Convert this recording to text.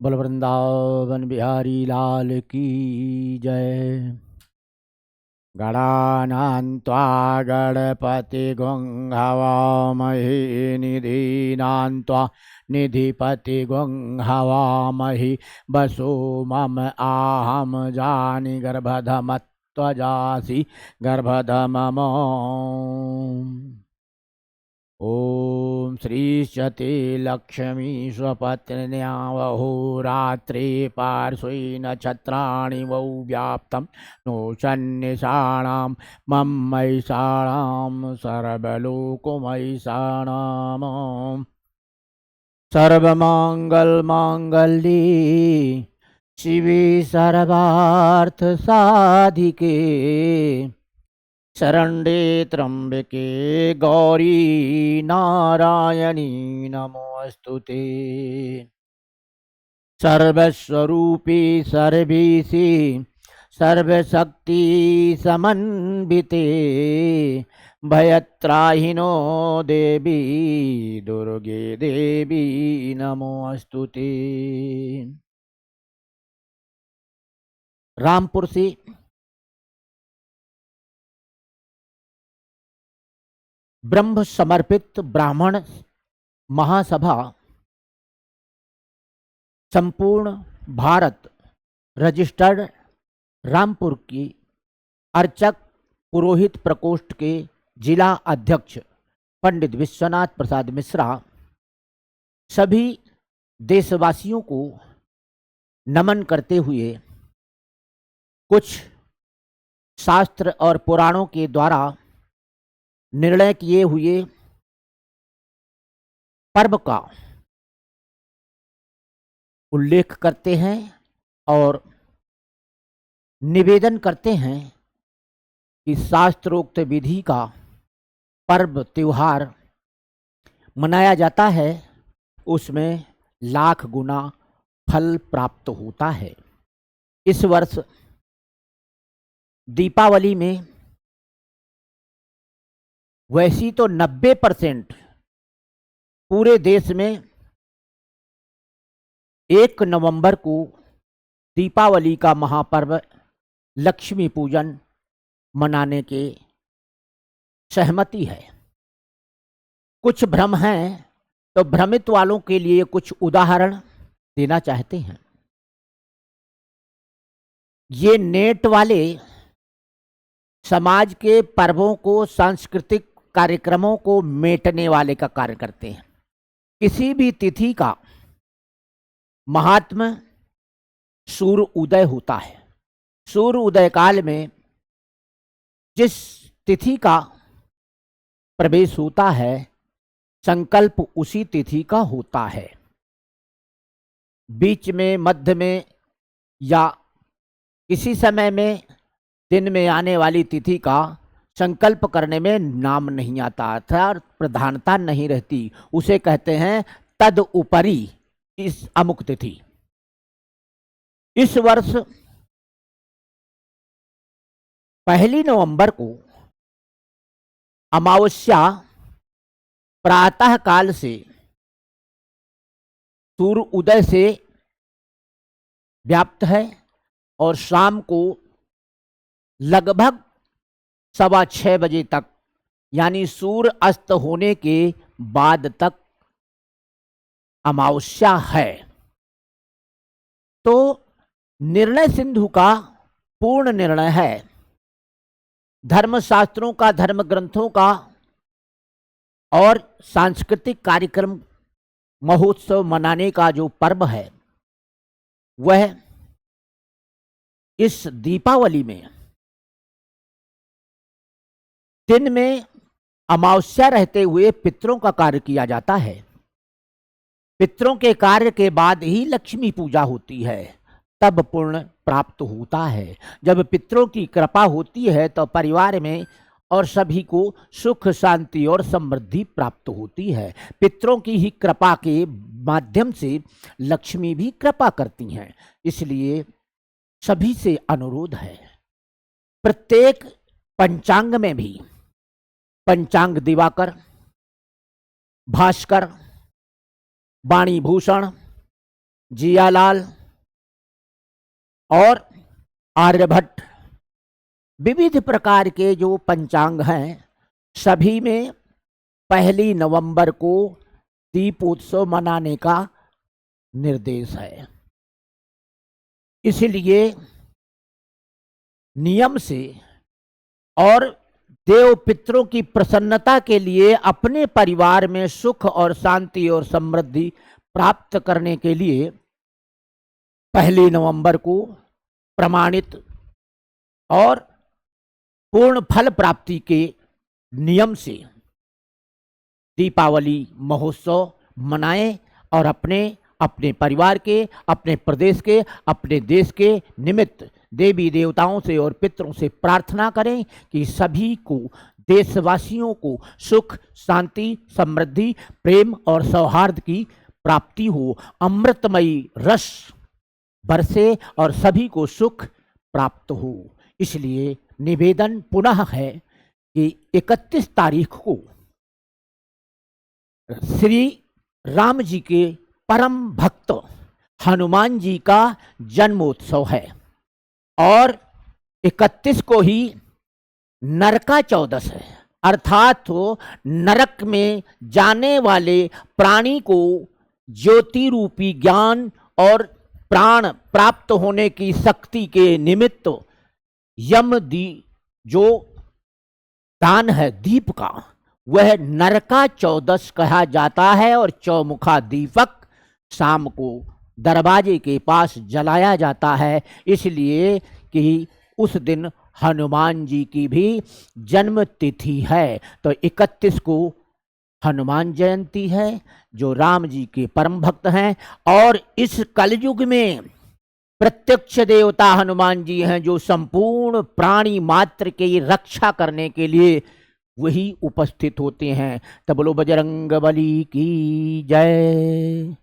बोल वृंदावन बिहारी लाल की जय। गणानां त्वा गणपतिगुं हवामहे निधीनां त्वा निधिपतिगुं हवामहे वसो मम आहम जानि गर्भधमत्वजासि गर्भधममो। ॐ श्रीशते लक्ष्मी स्वपत्न्या वहोरात्रे पार्श्वे नक्षत्राणि वौ व्याप्तं नो सन्निषाणां मम महिषाणां सर्वलोकमहिषाणाम्। सर्वमङ्गलमाङ्गल्ये शिवे सर्वार्थसाधिके शरण्ये त्र्यम्बके गौरी नारायणी नमोऽस्तुते। सर्वस्वरूपे सर्वेशे सर्वशक्ति समन्विते भयत्राहिनो देवी दुर्गे देवी नमोऽस्तुते। रामपुर से ब्रह्म समर्पित ब्राह्मण महासभा संपूर्ण भारत रजिस्टर्ड रामपुर की अर्चक पुरोहित प्रकोष्ठ के जिला अध्यक्ष पंडित विश्वनाथ प्रसाद मिश्रा सभी देशवासियों को नमन करते हुए कुछ शास्त्र और पुराणों के द्वारा निर्णय किए हुए पर्व का उल्लेख करते हैं और निवेदन करते हैं कि शास्त्रोक्त विधि का पर्व त्योहार मनाया जाता है, उसमें लाख गुना फल प्राप्त होता है। इस वर्ष दीपावली में वैसी तो 90% पूरे देश में 1 नवंबर को दीपावली का महापर्व लक्ष्मी पूजन मनाने के सहमति है। कुछ भ्रम हैं तो भ्रमित वालों के लिए कुछ उदाहरण देना चाहते हैं। ये नेट वाले समाज के पर्वों को, सांस्कृतिक कार्यक्रमों को मेटने वाले का कार्य करते हैं। किसी भी तिथि का महात्म सूर्य उदय होता है। सूर्य उदय काल में जिस तिथि का प्रवेश होता है, संकल्प उसी तिथि का होता है। बीच में, मध्य में या किसी समय में दिन में आने वाली तिथि का संकल्प करने में नाम नहीं आता अर्थात प्रधानता नहीं रहती। उसे कहते हैं तद उपरि इस अमुक तिथि। इस वर्ष 1 नवंबर को अमावस्या प्रातः काल से सूर्य उदय से व्याप्त है और शाम को लगभग 6:15 बजे तक, यानी सूर्य अस्त होने के बाद तक अमावस्या है। तो निर्णय सिंधु का पूर्ण निर्णय है। धर्मशास्त्रों का, धर्म ग्रंथों का और सांस्कृतिक कार्यक्रम महोत्सव मनाने का जो पर्व है, वह इस दीपावली में दिन में अमावस्या रहते हुए पितरों का कार्य किया जाता है। पितरों के कार्य के बाद ही लक्ष्मी पूजा होती है, तब पुण्य प्राप्त होता है। जब पितरों की कृपा होती है तो परिवार में और सभी को सुख, शांति और समृद्धि प्राप्त होती है। पितरों की ही कृपा के माध्यम से लक्ष्मी भी कृपा करती हैं। इसलिए सभी से अनुरोध है, प्रत्येक पंचांग में भी पंचांग दिवाकर, भास्कर, वाणी भूषण, जियालाल और आर्यभट्ट विविध प्रकार के जो पंचांग हैं सभी में 1 नवंबर को दीपोत्सव मनाने का निर्देश है। इसलिए नियम से और देव पितरों की प्रसन्नता के लिए अपने परिवार में सुख और शांति और समृद्धि प्राप्त करने के लिए 1 नवंबर को प्रमाणित और पूर्ण फल प्राप्ति के नियम से दीपावली महोत्सव मनाएं और अपने अपने परिवार के, अपने प्रदेश के, अपने देश के निमित्त देवी देवताओं से और पितरों से प्रार्थना करें कि सभी को, देशवासियों को सुख, शांति, समृद्धि, प्रेम और सौहार्द की प्राप्ति हो, अमृतमयी रस बरसे और सभी को सुख प्राप्त हो। इसलिए निवेदन पुनः है कि 31 तारीख को श्री राम जी के परम भक्त हनुमान जी का जन्मोत्सव है और 31 को ही नरका चौदस है, अर्थात तो नरक में जाने वाले प्राणी को ज्योति रूपी ज्ञान और प्राण प्राप्त होने की शक्ति के निमित्त जो दान है दीप का, वह नरका चौदस कहा जाता है और चौमुखा दीपक शाम को दरवाजे के पास जलाया जाता है, इसलिए कि उस दिन हनुमान जी की भी जन्म तिथि है। तो 31 को हनुमान जयंती है जो राम जी के परम भक्त हैं और इस कलयुग में प्रत्यक्ष देवता हनुमान जी हैं जो संपूर्ण प्राणी मात्र की रक्षा करने के लिए वही उपस्थित होते हैं। तब बोलो बजरंग बली की जय।